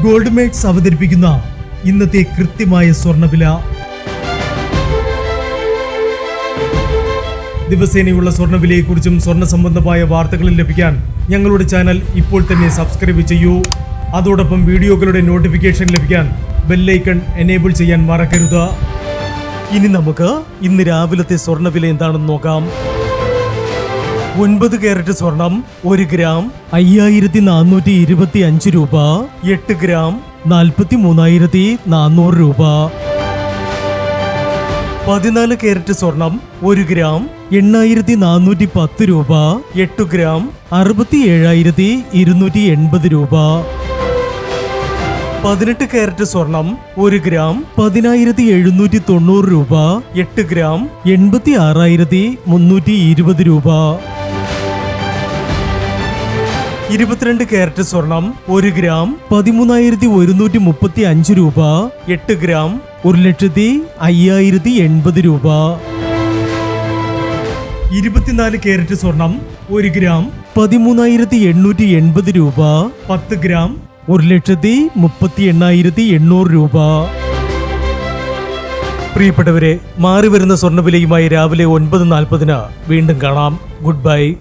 Gold makes അവതരിപ്പിക്കുന്ന ഇന്നത്തെ കൃത്യമായ സ്വർണ്ണവില. ദിവസേനയുള്ള സ്വർണ്ണവിലയെക്കുറിച്ചും സ്വർണ്ണ സംബന്ധമായ വാർത്തകളും ലഭിക്കാൻ ഞങ്ങളുടെ ചാനൽ ഇപ്പോൾ തന്നെ സബ്സ്ക്രൈബ് ചെയ്യൂ. അതോടൊപ്പം വീഡിയോകളുടെ നോട്ടിഫിക്കേഷൻ ലഭിക്കാൻ ബെല്ലൈക്കൺ എനേബിൾ ചെയ്യാൻ മറക്കരുത്. ഇനി നമുക്ക് ഇന്ന് രാവിലത്തെ സ്വർണ്ണവില എന്താണെന്ന് നോക്കാം. 9 കാരറ്റ് സ്വർണം 1 ഗ്രാം 5425 രൂപ. 8 ഗ്രാം 43,400 രൂപ. 14 കാരറ്റ് സ്വർണം 1 ഗ്രാം 8,410 രൂപ. 8 ഗ്രാം 67,280 രൂപ. 18 കാരറ്റ് സ്വർണം 1 ഗ്രാം 10,790 രൂപ. 8 ഗ്രാം 86,320 രൂപ. 22 കാരറ്റ് സ്വർണം 1 ഗ്രാം 13,135 രൂപ. 8 ഗ്രാം 1,05,080 രൂപ. 24 കാരറ്റ് സ്വർണം 1 ഗ്രാം 13,880 രൂപ. 10 ഗ്രാം 1,38,800 രൂപ. പ്രിയപ്പെട്ടവരെ, മാറി വരുന്ന സ്വർണ്ണവിലയുമായി രാവിലെ 9:40 വീണ്ടും കാണാം. Good bye.